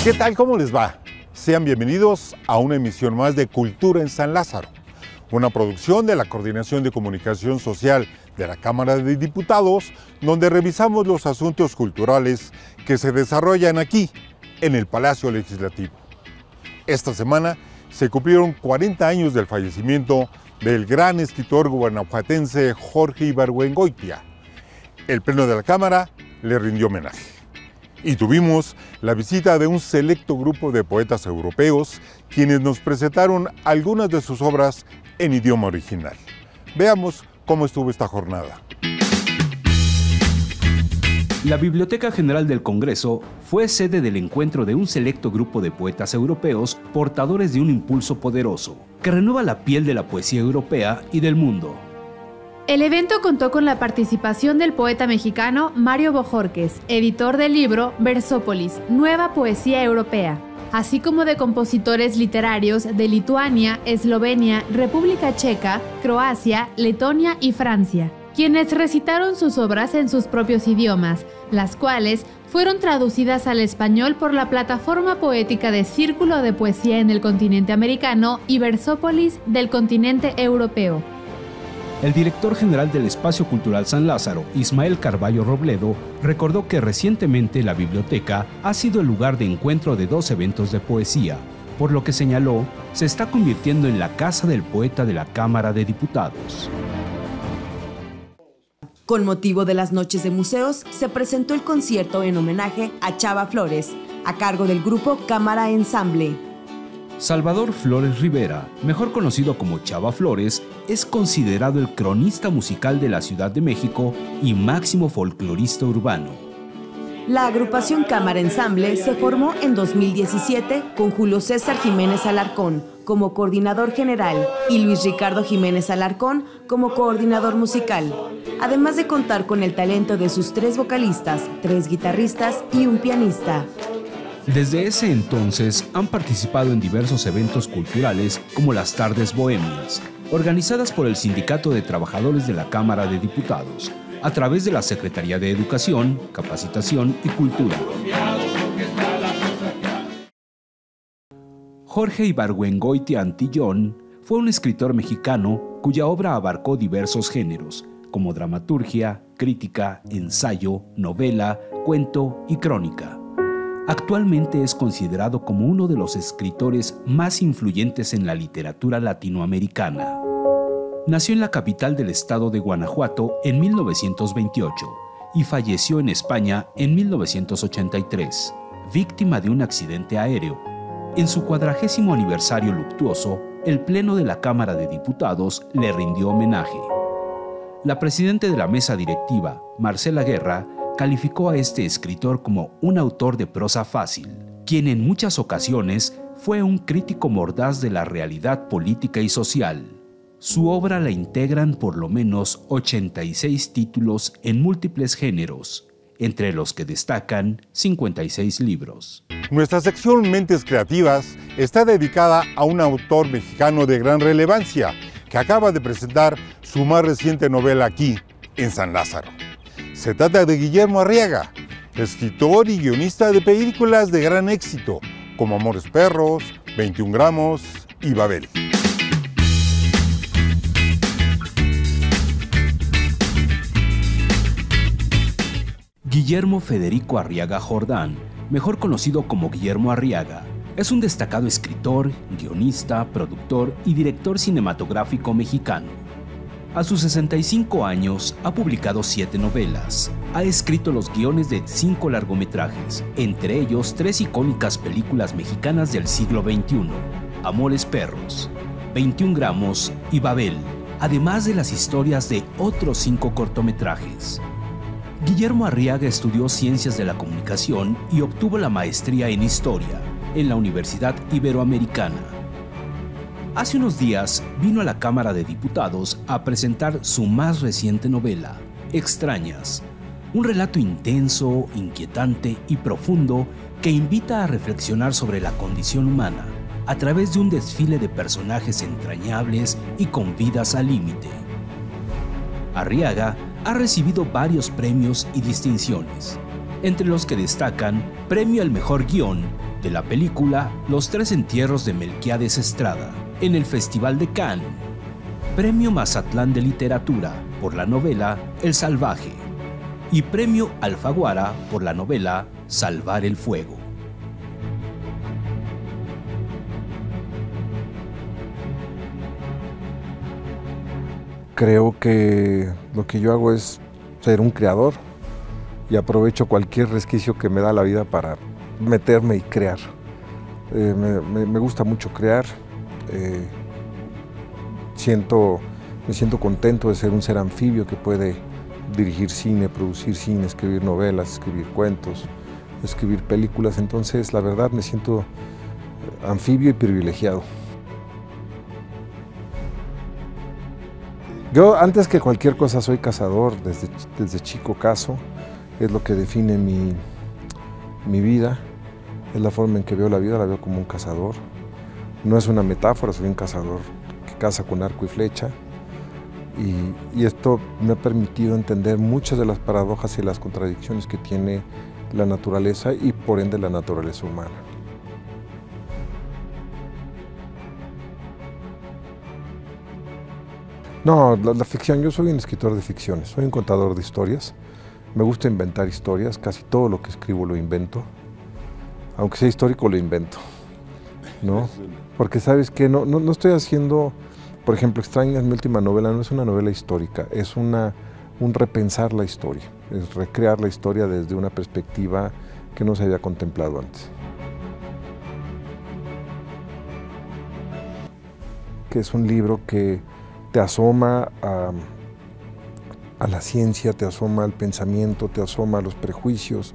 ¿Qué tal? ¿Cómo les va? Sean bienvenidos a una emisión más de Cultura en San Lázaro, una producción de la Coordinación de Comunicación Social de la Cámara de Diputados, donde revisamos los asuntos culturales que se desarrollan aquí, en el Palacio Legislativo. Esta semana se cumplieron 40 años del fallecimiento del gran escritor guanajuatense Jorge Ibargüengoitia. El Pleno de la Cámara le rindió homenaje. Y tuvimos la visita de un selecto grupo de poetas europeos, quienes nos presentaron algunas de sus obras en idioma original. Veamos cómo estuvo esta jornada. La Biblioteca General del Congreso fue sede del encuentro de un selecto grupo de poetas europeos portadores de un impulso poderoso, que renueva la piel de la poesía europea y del mundo. El evento contó con la participación del poeta mexicano Mario Bojorquez, editor del libro Versópolis, Nueva Poesía Europea, así como de compositores literarios de Lituania, Eslovenia, República Checa, Croacia, Letonia y Francia, quienes recitaron sus obras en sus propios idiomas, las cuales fueron traducidas al español por la plataforma poética de Círculo de Poesía en el continente americano y Versópolis del continente europeo. El director general del Espacio Cultural San Lázaro, Ismael Carballo Robledo, recordó que recientemente la biblioteca ha sido el lugar de encuentro de dos eventos de poesía, por lo que señaló, se está convirtiendo en la casa del poeta de la Cámara de Diputados. Con motivo de las Noches de Museos, se presentó el concierto en homenaje a Chava Flores, a cargo del grupo Cámara Ensamble. Salvador Flores Rivera, mejor conocido como Chava Flores, es considerado el cronista musical de la Ciudad de México y máximo folclorista urbano. La agrupación Cámara Ensamble se formó en 2017 con Julio César Jiménez Alarcón como coordinador general y Luis Ricardo Jiménez Alarcón como coordinador musical, además de contar con el talento de sus 3 vocalistas, 3 guitarristas y un pianista. Desde ese entonces han participado en diversos eventos culturales como las Tardes Bohemias, organizadas por el Sindicato de Trabajadores de la Cámara de Diputados, a través de la Secretaría de Educación, Capacitación y Cultura. Jorge Ibargüengoitia Antillón fue un escritor mexicano cuya obra abarcó diversos géneros, como dramaturgia, crítica, ensayo, novela, cuento y crónica. Actualmente es considerado como uno de los escritores más influyentes en la literatura latinoamericana. Nació en la capital del estado de Guanajuato en 1928 y falleció en España en 1983, víctima de un accidente aéreo. En su 40º aniversario luctuoso, el Pleno de la Cámara de Diputados le rindió homenaje. La presidenta de la mesa directiva, Marcela Guerra, calificó a este escritor como un autor de prosa fácil, quien en muchas ocasiones fue un crítico mordaz de la realidad política y social. Su obra la integran por lo menos 86 títulos en múltiples géneros, entre los que destacan 56 libros. Nuestra sección Mentes Creativas está dedicada a un autor mexicano de gran relevancia que acaba de presentar su más reciente novela aquí, en San Lázaro. Se trata de Guillermo Arriaga, escritor y guionista de películas de gran éxito, como Amores Perros, 21 gramos y Babel. Guillermo Federico Arriaga Jordán, mejor conocido como Guillermo Arriaga, es un destacado escritor, guionista, productor y director cinematográfico mexicano. A sus 65 años ha publicado 7 novelas, ha escrito los guiones de 5 largometrajes, entre ellos 3 icónicas películas mexicanas del siglo XXI, Amores Perros, 21 gramos y Babel, además de las historias de otros 5 cortometrajes. Guillermo Arriaga estudió Ciencias de la Comunicación y obtuvo la maestría en Historia en la Universidad Iberoamericana. Hace unos días vino a la Cámara de Diputados a presentar su más reciente novela, Extrañas, un relato intenso, inquietante y profundo que invita a reflexionar sobre la condición humana a través de un desfile de personajes entrañables y con vidas al límite. Arriaga ha recibido varios premios y distinciones, entre los que destacan Premio al Mejor Guión de la película Los tres entierros de Melquiades Estrada en el Festival de Cannes. Premio Mazatlán de Literatura por la novela El Salvaje y Premio Alfaguara por la novela Salvar el Fuego. Creo que lo que yo hago es ser un creador y aprovecho cualquier resquicio que me da la vida para meterme y crear. Me gusta mucho crear. Me siento contento de ser un ser anfibio que puede dirigir cine, producir cine, escribir novelas, escribir cuentos, escribir películas. Entonces, la verdad, me siento anfibio y privilegiado. Yo, antes que cualquier cosa, soy cazador. Desde chico cazo. Es lo que define mi vida. Es la forma en que veo la vida, la veo como un cazador. No es una metáfora, soy un cazador que caza con arco y flecha. Y esto me ha permitido entender muchas de las paradojas y las contradicciones que tiene la naturaleza y por ende la naturaleza humana. No, la ficción, yo soy un escritor de ficciones, soy un contador de historias. Me gusta inventar historias, casi todo lo que escribo lo invento. Aunque sea histórico, lo invento, ¿no? Porque sabes que no estoy haciendo, por ejemplo, Extrañas, mi última novela, no es una novela histórica, es un repensar la historia, es recrear la historia desde una perspectiva que no se había contemplado antes. Que es un libro que te asoma a la ciencia, te asoma al pensamiento, te asoma a los prejuicios,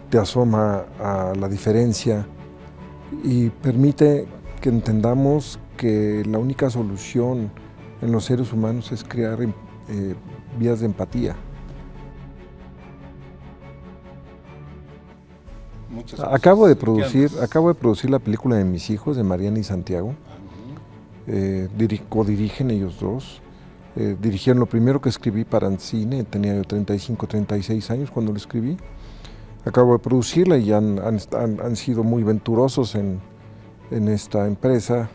te asoma a la diferencia y permite que entendamos que la única solución en los seres humanos es crear vías de empatía. Acabo de producir la película de mis hijos, de Mariana y Santiago. Codirigen ellos dos. Dirigieron lo primero que escribí para el cine, tenía yo 35, 36 años cuando lo escribí. Acabo de producirla y han sido muy venturosos en esta empresa.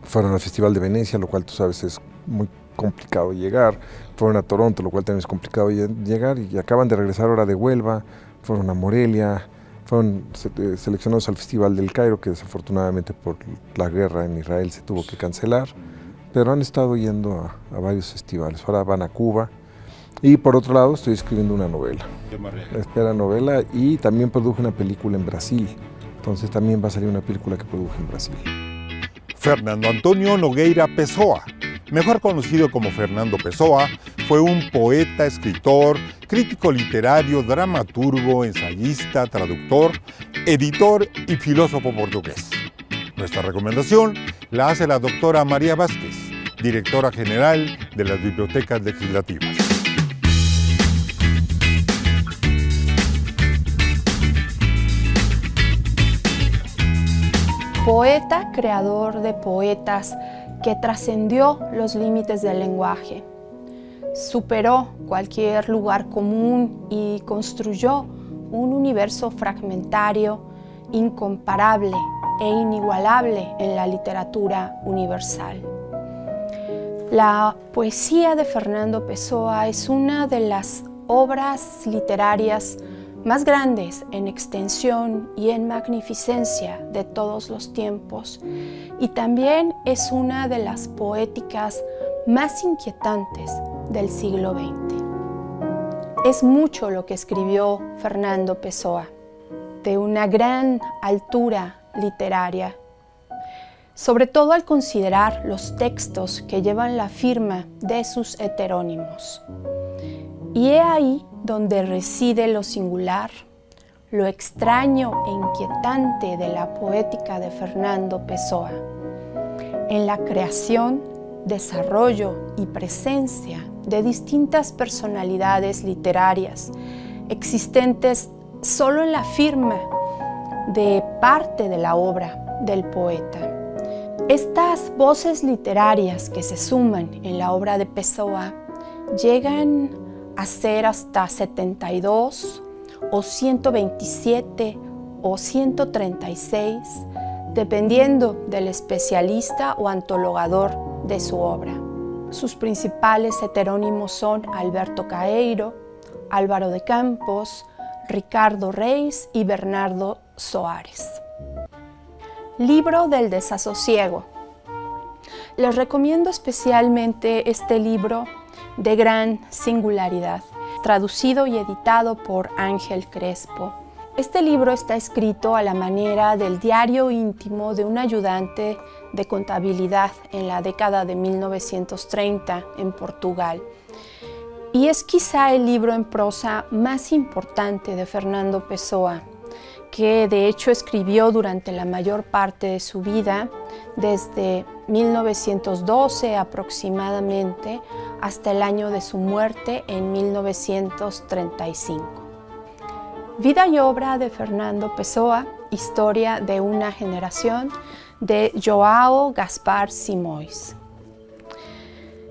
Fueron al Festival de Venecia, lo cual tú sabes es muy complicado llegar. Fueron a Toronto, lo cual también es complicado llegar. Y acaban de regresar ahora de Huelva, fueron a Morelia, fueron seleccionados al Festival del Cairo, que desafortunadamente por la guerra en Israel se tuvo que cancelar. Pero han estado yendo a varios festivales. Ahora van a Cuba. Y por otro lado estoy escribiendo una novela. Espera novela y también produje una película en Brasil. Entonces también va a salir una película que produje en Brasil. Fernando Antonio Nogueira Pessoa, mejor conocido como Fernando Pessoa, fue un poeta, escritor, crítico literario, dramaturgo, ensayista, traductor, editor y filósofo portugués. Nuestra recomendación la hace la doctora María Vázquez, directora general de las Bibliotecas Legislativas. Poeta, creador de poetas que trascendió los límites del lenguaje, superó cualquier lugar común y construyó un universo fragmentario, incomparable e inigualable en la literatura universal. La poesía de Fernando Pessoa es una de las obras literarias más grandes en extensión y en magnificencia de todos los tiempos, y también es una de las poéticas más inquietantes del siglo XX. Es mucho lo que escribió Fernando Pessoa, de una gran altura literaria, sobre todo al considerar los textos que llevan la firma de sus heterónimos. Y he ahí donde reside lo singular, lo extraño e inquietante de la poética de Fernando Pessoa, en la creación, desarrollo y presencia de distintas personalidades literarias, existentes solo en la firma de parte de la obra del poeta. Estas voces literarias que se suman en la obra de Pessoa llegan a ser hasta 72 o 127 o 136, dependiendo del especialista o antologador de su obra. Sus principales heterónimos son Alberto Caeiro, Álvaro de Campos, Ricardo Reis y Bernardo Soares. Libro del desasosiego. Les recomiendo especialmente este libro de gran singularidad, traducido y editado por Ángel Crespo. Este libro está escrito a la manera del diario íntimo de un ayudante de contabilidad en la década de 1930 en Portugal. Y es quizá el libro en prosa más importante de Fernando Pessoa, que de hecho escribió durante la mayor parte de su vida, desde 1912 aproximadamente hasta el año de su muerte en 1935. Vida y obra de Fernando Pessoa, historia de una generación, de João Gaspar Simões.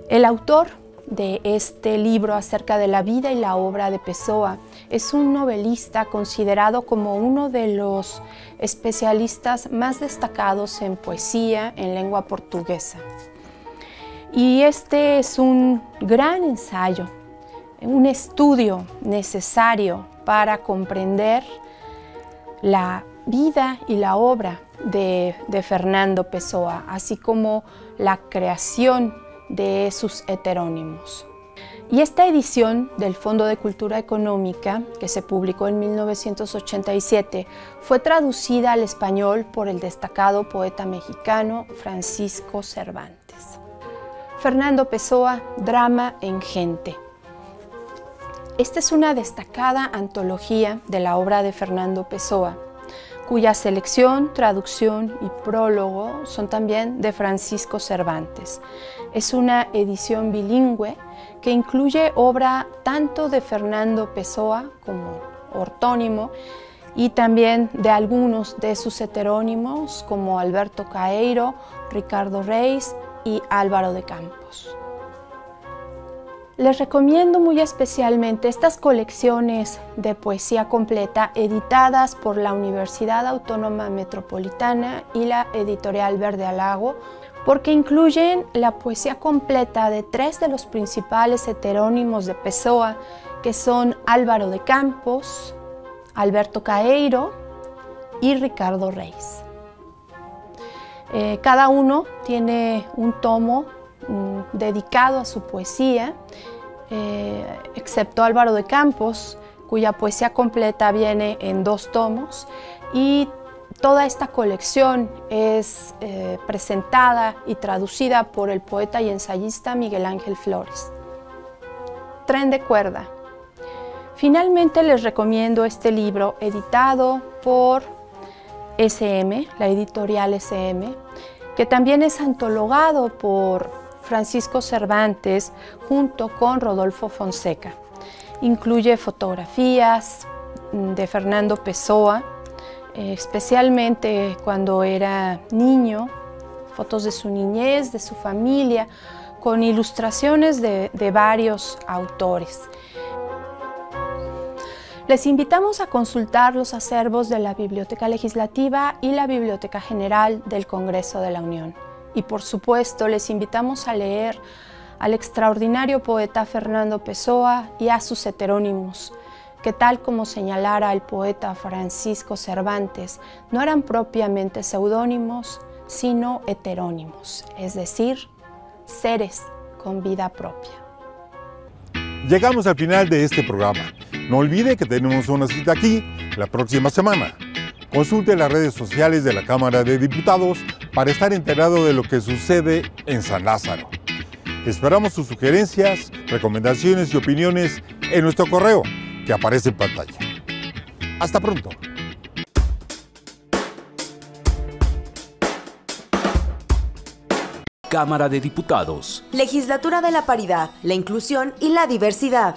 El autor de este libro acerca de la vida y la obra de Pessoa es un novelista considerado como uno de los especialistas más destacados en poesía en lengua portuguesa. Y este es un gran ensayo, un estudio necesario para comprender la vida y la obra de Fernando Pessoa, así como la creación de sus heterónimos. Y esta edición del Fondo de Cultura Económica, que se publicó en 1987, fue traducida al español por el destacado poeta mexicano Francisco Cervantes. Fernando Pessoa, Drama en Gente. Esta es una destacada antología de la obra de Fernando Pessoa, cuya selección, traducción y prólogo son también de Francisco Cervantes. Es una edición bilingüe que incluye obra tanto de Fernando Pessoa como ortónimo y también de algunos de sus heterónimos como Alberto Caeiro, Ricardo Reis y Álvaro de Campos. Les recomiendo muy especialmente estas colecciones de poesía completa editadas por la Universidad Autónoma Metropolitana y la Editorial Verde Alago, porque incluyen la poesía completa de tres de los principales heterónimos de Pessoa, que son Álvaro de Campos, Alberto Caeiro y Ricardo Reis. Cada uno tiene un tomo dedicado a su poesía, excepto Álvaro de Campos, cuya poesía completa viene en 2 tomos, y toda esta colección es presentada y traducida por el poeta y ensayista Miguel Ángel Flores. Tren de cuerda. Finalmente les recomiendo este libro editado por SM, la editorial SM, que también es antologado por Francisco Cervantes junto con Rodolfo Fonseca. Incluye fotografías de Fernando Pessoa, especialmente cuando era niño, fotos de su niñez, de su familia, con ilustraciones de varios autores. Les invitamos a consultar los acervos de la Biblioteca Legislativa y la Biblioteca General del Congreso de la Unión. Y por supuesto, les invitamos a leer al extraordinario poeta Fernando Pessoa y a sus heterónimos, que tal como señalara el poeta Francisco Cervantes, no eran propiamente seudónimos, sino heterónimos, es decir, seres con vida propia. Llegamos al final de este programa. No olvide que tenemos una cita aquí la próxima semana. Consulte las redes sociales de la Cámara de Diputados para estar enterado de lo que sucede en San Lázaro. Esperamos sus sugerencias, recomendaciones y opiniones en nuestro correo que aparece en pantalla. Hasta pronto. Cámara de Diputados. Legislatura de la Paridad, la Inclusión y la Diversidad.